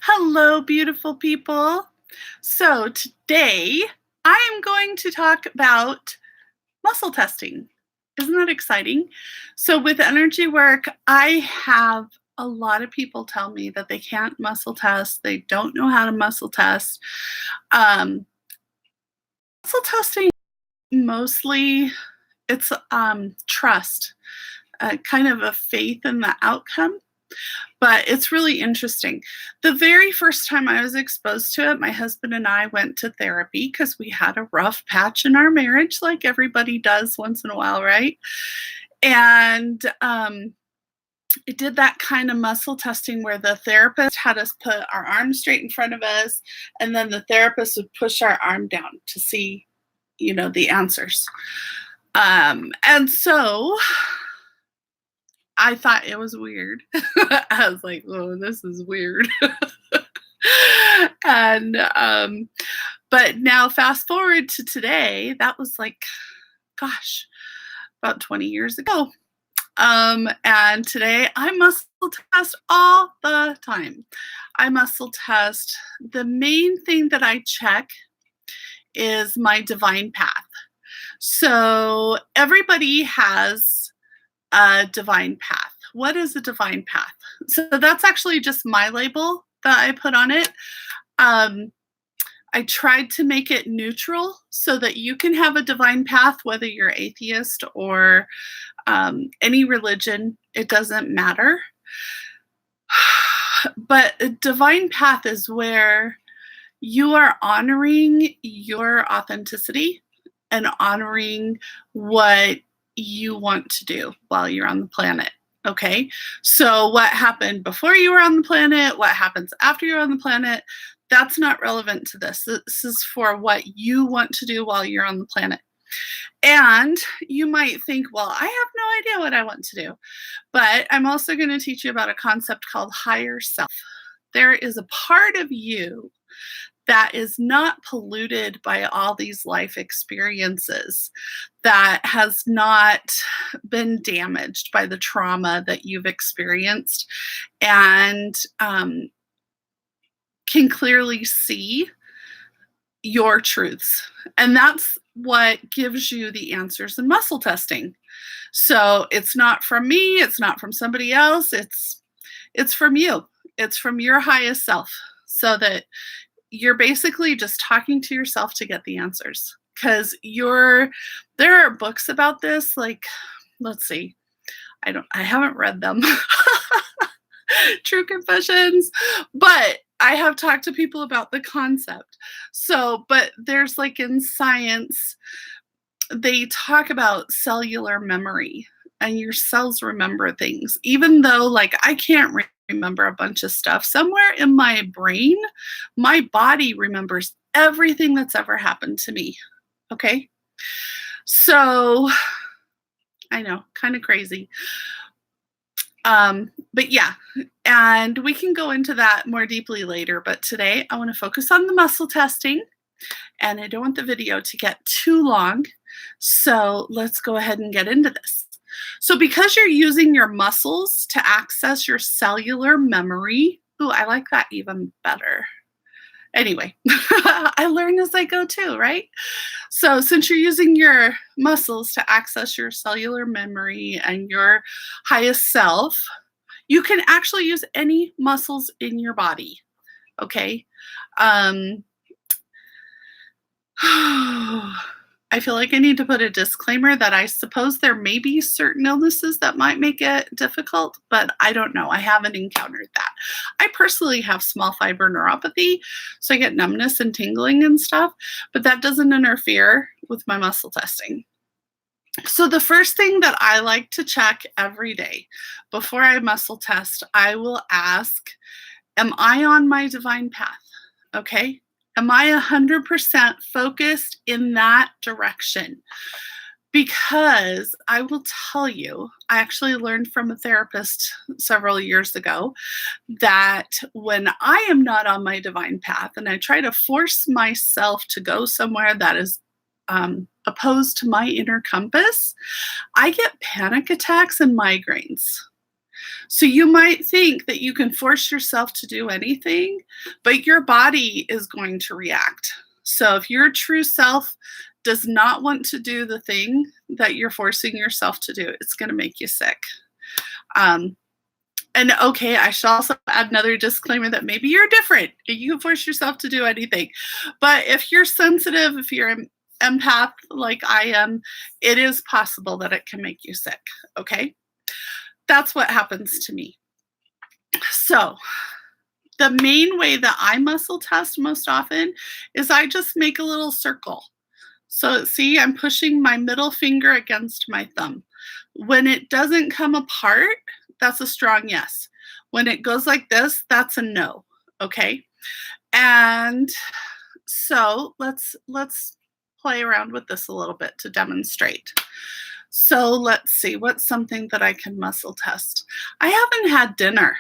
Hello, beautiful people. So, today I am going to talk about muscle testing. Isn't that exciting? So, with energy work, I have a lot of people tell me that they can't muscle test, they don't know how to muscle test. Um, Muscle testing mostly it's trust, kind of a faith in the outcome. But it's really interesting. The very first time I was exposed to it, my husband and I went to therapy because we had a rough patch in our marriage, like everybody does once in a while, right? And it did that kind of muscle testing where the therapist had us put our arm straight in front of us, and then the therapist would push our arm down to see, the answers. And so I thought it was weird. I was like, "Oh, this is weird." and But now fast forward to today, that was like, gosh, about 20 years ago. And today I muscle test all the time. I muscle test. The main thing that I check is my divine path. So everybody has a divine path. What is a divine path? So that's actually just my label that I put on it. I tried to make it neutral so that you can have a divine path, whether you're atheist or any religion, it doesn't matter. But a divine path is where you are honoring your authenticity and honoring what you want to do while you're on the planet. Okay. So, what happened before you were on the planet? What happens after you're on the planet? That's not relevant to this. This is for what you want to do while you're on the planet. And you might think, well, I have no idea what I want to do. But I'm also going to teach you about a concept called higher self. There is a part of you that is not polluted by all these life experiences, that has not been damaged by the trauma that you've experienced, and can clearly see your truths. And that's what gives you the answers in muscle testing. So it's not from me, it's not from somebody else, it's from you. It's from your highest self, so that you're basically just talking to yourself to get the answers. Because there are books about this, like, let's see, I haven't read them. True confessions, but I have talked to people about the concept. So, but there's, like, in science, they talk about cellular memory, and your cells remember things. Even though, like, I can't remember a bunch of stuff, somewhere in my brain, my body remembers everything that's ever happened to me. Okay? So, I know, kind of crazy. But yeah, and we can go into that more deeply later. But today I want to focus on the muscle testing, and I don't want the video to get too long. So let's go ahead and get into this. So because you're using your muscles to access your cellular memory, ooh, I like that even better. Anyway, I learn as I go too, right? So since you're using your muscles to access your cellular memory and your highest self, you can actually use any muscles in your body. Okay. I feel like I need to put a disclaimer that I suppose there may be certain illnesses that might make it difficult, but I don't know. I haven't encountered that. I personally have small fiber neuropathy, so I get numbness and tingling and stuff, but that doesn't interfere with my muscle testing. So the first thing that I like to check every day before I muscle test, I will ask, am I on my divine path? Okay. Am I 100% focused in that direction? Because I will tell you, I actually learned from a therapist several years ago that when I am not on my divine path and I try to force myself to go somewhere that is opposed to my inner compass, I get panic attacks and migraines. So you might think that you can force yourself to do anything, but your body is going to react. So if your true self does not want to do the thing that you're forcing yourself to do, it's going to make you sick. And okay, I should also add another disclaimer that maybe you're different. You can force yourself to do anything. But if you're sensitive, if you're an empath like I am, it is possible that it can make you sick, okay? That's what happens to me. So the main way that I muscle test most often is I just make a little circle. So see, I'm pushing my middle finger against my thumb. When it doesn't come apart, that's a strong yes. When it goes like this, that's a no, okay? And so let's play around with this a little bit to demonstrate. So let's see, what's something that I can muscle test? I haven't had dinner,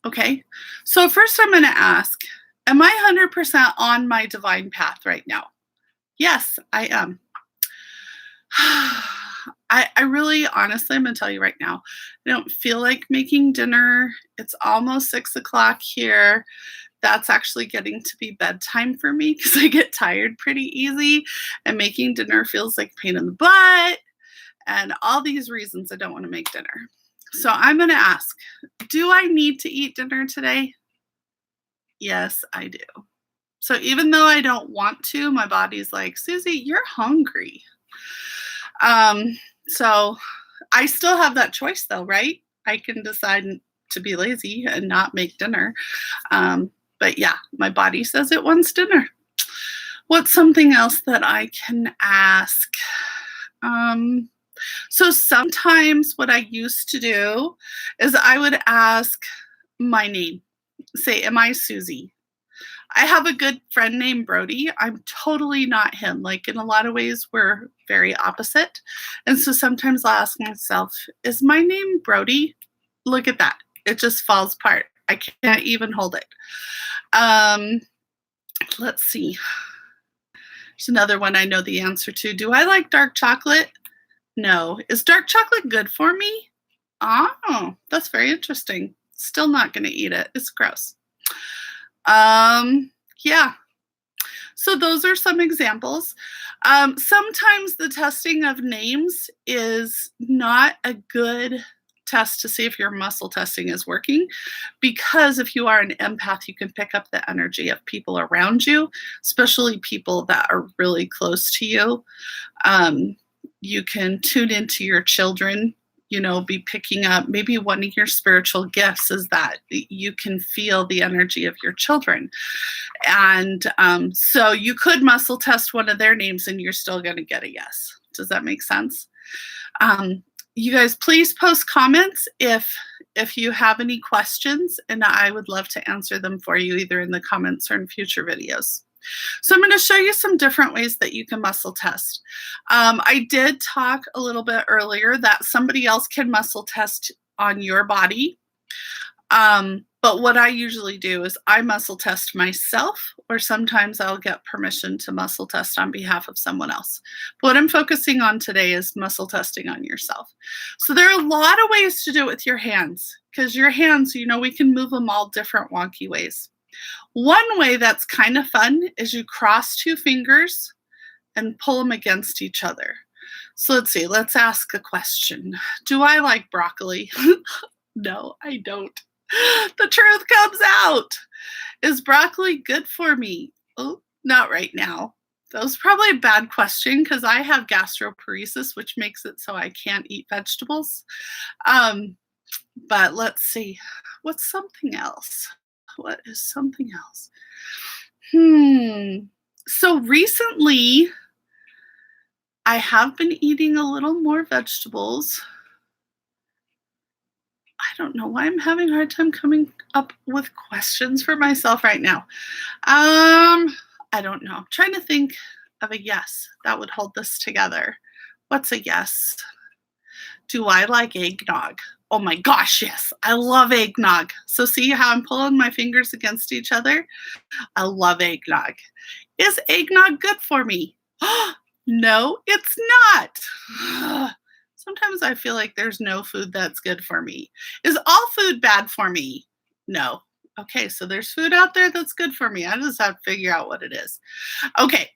okay? So first I'm gonna ask, am I 100% on my divine path right now? Yes, I am. I really, honestly, I'm gonna tell you right now, I don't feel like making dinner. It's almost 6 o'clock here. That's actually getting to be bedtime for me because I get tired pretty easy, and making dinner feels like pain in the butt, and all these reasons I don't want to make dinner. So I'm gonna ask, do I need to eat dinner today? Yes, I do. So even though I don't want to, my body's like, Susie, you're hungry. So I still have that choice though, right? I can decide to be lazy and not make dinner. But yeah, my body says it wants dinner. What's something else that I can ask? So sometimes what I used to do is I would ask my name. Say, am I Susie? I have a good friend named Brody. I'm totally not him. Like in a lot of ways, we're very opposite. And so sometimes I'll ask myself, is my name Brody? Look at that. It just falls apart. I can't even hold it. Let's see. There's another one I know the answer to. Do I like dark chocolate? No. Is dark chocolate good for me? Oh, that's very interesting. Still not going to eat it. It's gross. Yeah. So those are some examples. Sometimes the testing of names is not a good test to see if your muscle testing is working, because if you are an empath, you can pick up the energy of people around you, especially people that are really close to you. You can tune into your children, be picking up. Maybe one of your spiritual gifts is that you can feel the energy of your children. And so you could muscle test one of their names and you're still going to get a yes. Does that make sense? You guys, please post comments if you have any questions, and I would love to answer them for you either in the comments or in future videos. So I'm going to show you some different ways that you can muscle test. I did talk a little bit earlier that somebody else can muscle test on your body. But what I usually do is I muscle test myself, or sometimes I'll get permission to muscle test on behalf of someone else. But what I'm focusing on today is muscle testing on yourself. So there are a lot of ways to do it with your hands, because your hands, we can move them all different wonky ways. One way that's kind of fun is you cross two fingers and pull them against each other. So let's see, let's ask a question. Do I like broccoli? No, I don't. The truth comes out. Is broccoli good for me? Oh, not right now. That was probably a bad question because I have gastroparesis, which makes it so I can't eat vegetables. But let's see. What's something else? What is something else? So recently, I have been eating a little more vegetables. I don't know why I'm having a hard time coming up with questions for myself right now. I don't know. I'm trying to think of a yes that would hold this together. What's a yes? Do I like eggnog? Oh my gosh, yes. I love eggnog. So see how I'm pulling my fingers against each other? I love eggnog. Is eggnog good for me? No, it's not. Sometimes I feel like there's no food that's good for me. Is all food bad for me? No. Okay, so there's food out there that's good for me. I just have to figure out what it is. Okay,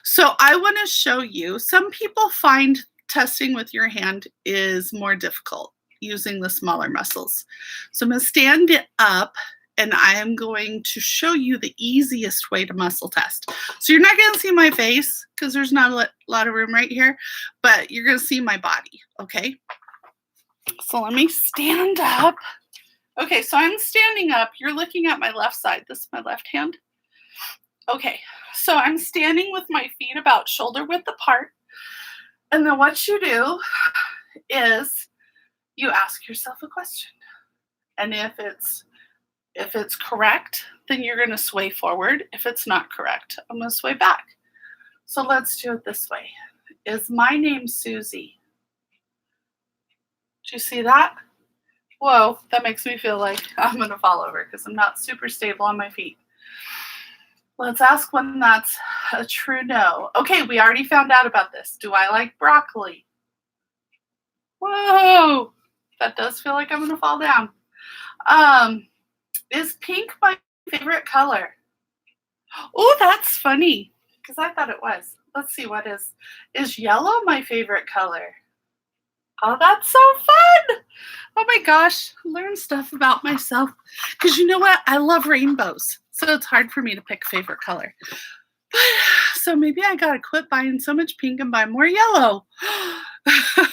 so I want to show you, some people find testing with your hand is more difficult using the smaller muscles. So I'm going to stand it up and I am going to show you the easiest way to muscle test. So you're not going to see my face because there's not a lot of room right here, but you're going to see my body, okay? So let me stand up. Okay, so I'm standing up. You're looking at my left side. This is my left hand. Okay, so I'm standing with my feet about shoulder width apart. And then what you do is you ask yourself a question. And if it's correct, then you're going to sway forward. If it's not correct, I'm going to sway back. So let's do it this way. Is my name Susie? Do you see that? Whoa, that makes me feel like I'm going to fall over because I'm not super stable on my feet. Let's ask when that's a true no. Okay, we already found out about this. Do I like broccoli? Whoa, that does feel like I'm going to fall down. Is pink my favorite color? Oh, that's funny because I thought it was. Let's see, what is yellow my favorite color? Oh, that's so fun. Oh my gosh, learn stuff about myself. Because you know what? I love rainbows. So it's hard for me to pick a favorite color. But, so maybe I got to quit buying so much pink and buy more yellow. I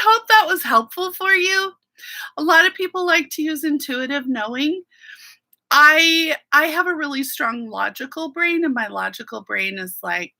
hope that was helpful for you. A lot of people like to use intuitive knowing. I have a really strong logical brain, and my logical brain is like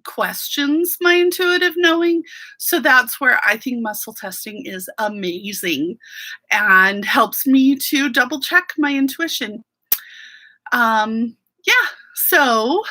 questions my intuitive knowing. So that's where I think muscle testing is amazing and helps me to double check my intuition. Yeah, so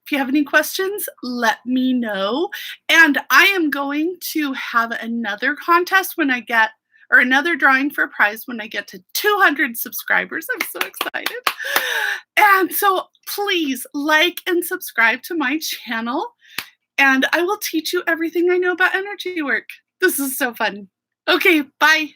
if you have any questions, let me know. And I am going to have another contest when I get, or another drawing for a prize when I get to 200 subscribers. I'm so excited. And so please like and subscribe to my channel, and I will teach you everything I know about energy work. This is so fun. Okay, bye.